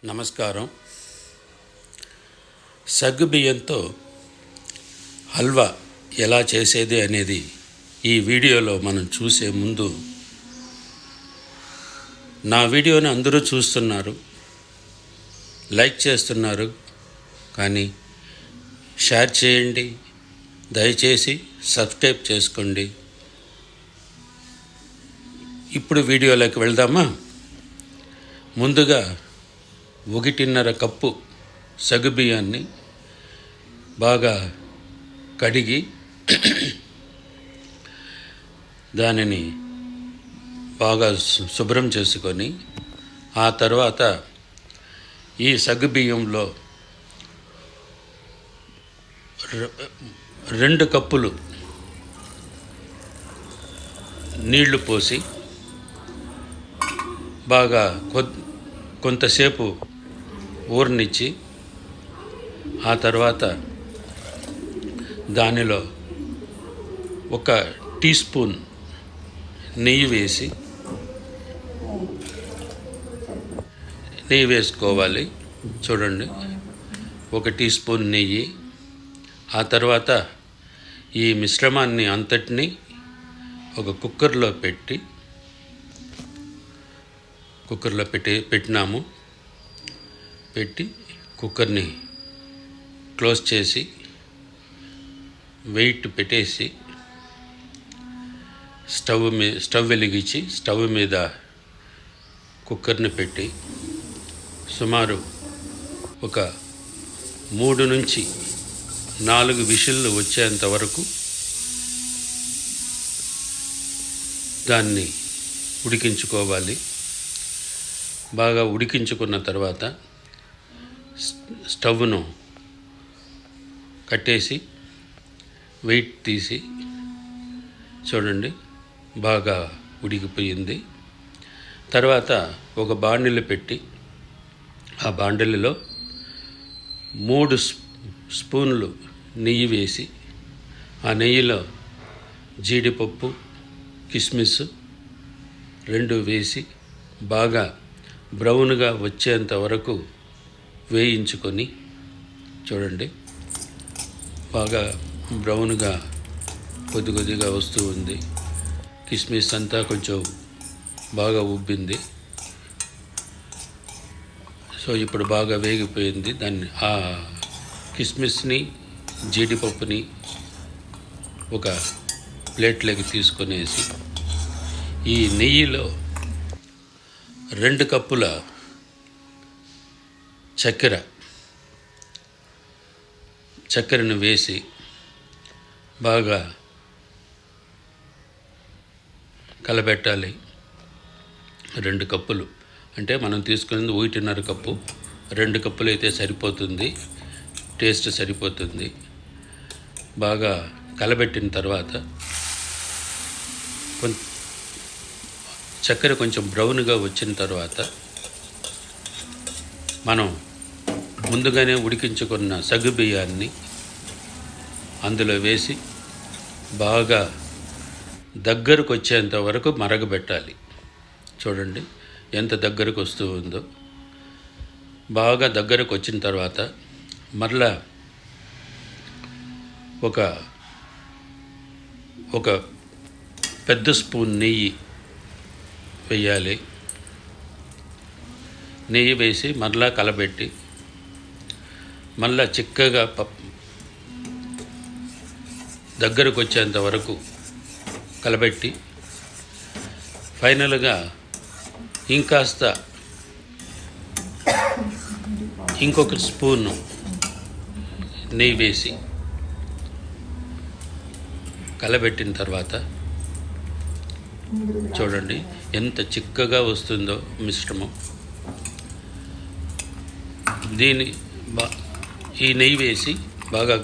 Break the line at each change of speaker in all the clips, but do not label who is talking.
నమస్కారం. సగ్గుబియ్యంతో హల్వా ఎలా చేసేది అనేది ఈ వీడియోలో మనం చూసే ముందు, నా వీడియోని అందరూ చూస్తున్నారు, లైక్ చేస్తున్నారు, కానీ షేర్ చేయండి, దయచేసి సబ్స్క్రైబ్ చేసుకోండి. ఇప్పుడు వీడియోలోకి వెళ్దామా? ముందుగా 1.5 కప్పు సగ్గుబియ్యాన్ని బాగా కడిగి దానిని బాగా శుభ్రం చేసుకొని, ఆ తర్వాత ఈ సగ్గుబియ్యంలో 2 కప్పులు నీళ్లు పోసి బాగా కొంతసేపు ఊరనిచ్చి, ఆ తర్వాత దానిలో 1 టీ స్పూన్ నెయ్యి వేసుకోవాలి. చూడండి, 1 టీ స్పూన్ నెయ్యి. ఆ తర్వాత ఈ మిశ్రమాన్ని అంతటినీ ఒక కుక్కర్లో పెట్టి కుక్కర్ని క్లోజ్ చేసి వెయిట్ పెట్టేసి స్టవ్ వెలిగించి స్టవ్ మీద కుక్కర్ని పెట్టి సుమారు ఒక 3 నుంచి 4 విజిల్లు వచ్చేంత వరకు దాన్ని ఉడికించుకోవాలి. బాగా ఉడికించుకున్న తర్వాత స్టవ్ను కట్టేసి వెయిట్ తీసి చూడండి, బాగా ఉడికిపోయింది. తర్వాత ఒక బాండిల్ పెట్టి, ఆ బాండిల్లో 3 స్పూన్లు నెయ్యి వేసి, ఆ నెయ్యిలో జీడిపప్పు, కిస్మిస్ 2 వేసి బాగా బ్రౌన్గా వచ్చేంత వరకు వేయించుకొని, చూడండి, బాగా బ్రౌన్గా కొద్దిగా వస్తూ ఉంది. కిస్మిస్ అంతా కొంచెం బాగా ఉబ్బింది. సో ఇప్పుడు బాగా వేగిపోయింది. దాన్ని ఆ కిస్మిస్ని, జీడిపప్పుని ఒక ప్లేట్లోకి తీసుకొనేసి, ఈ నెయ్యిలో 2 కప్పుల చక్కెరను వేసి బాగా కలబెట్టాలి. 2 కప్పులు అంటే మనం తీసుకునేది 1.5 కప్పు. 2 కప్పులు అయితే సరిపోతుంది, టేస్ట్ సరిపోతుంది. బాగా కలబెట్టిన తర్వాత చక్కెర కొంచెం బ్రౌన్గా వచ్చిన తర్వాత మనం ముందుగానే ఉడికించుకున్న సగ్గుబియ్యాన్ని అందులో వేసి బాగా దగ్గరకు వచ్చేంత వరకు మరగబెట్టాలి. చూడండి ఎంత దగ్గరకు వస్తూ ఉందో. బాగా దగ్గరకు వచ్చిన తర్వాత మరలా ఒక పెద్ద స్పూన్ నెయ్యి వేయాలి. నెయ్యి వేసి మరలా కలబెట్టి, మళ్ళా చిక్కగా దగ్గరకు వచ్చేంత వరకు కలబెట్టి, ఫైనల్గా ఇంకొక స్పూను నెయ్యి వేసి కలబెట్టిన తర్వాత చూడండి ఎంత చిక్కగా వస్తుందో మిశ్రమం. ఈ నెయ్యి వేసి బాగా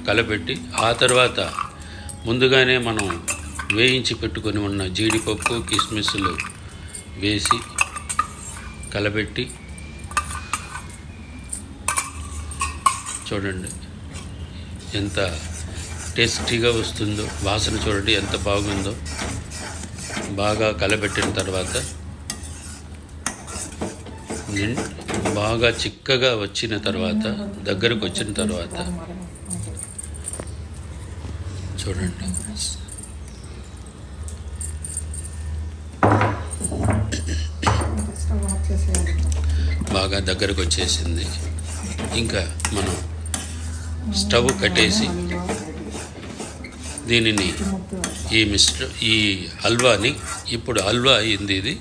కలబెట్టి, ఆ తర్వాత ముందుగానే మనం వేయించి పెట్టుకొని ఉన్న జీడిపప్పు, కిస్మిస్లు వేసి కలబెట్టి, చూడండి ఎంత టేస్టీగా వస్తుందో. వాసన చూడండి ఎంత బాగుందో. బాగా కలబెట్టిన తర్వాత బాగా చిక్కగా వచ్చిన తర్వాత, దగ్గరకు వచ్చిన తర్వాత చూడండి, బాగా దగ్గరకు వచ్చేసింది. ఇంకా మనం స్టవ్ కట్టేసి దీనిని ఈ హల్వాని, ఇప్పుడు హల్వా అయింది ఇది,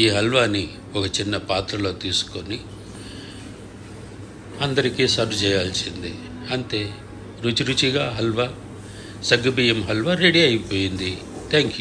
ఈ హల్వాని ఒక చిన్న పాత్రలో తీసుకొని అందరికీ సర్వ్ చేయాల్సింది. అంతే, రుచిగా హల్వా, సగ్గుబియ్యం హల్వా రెడీ అయిపోయింది. Thank you.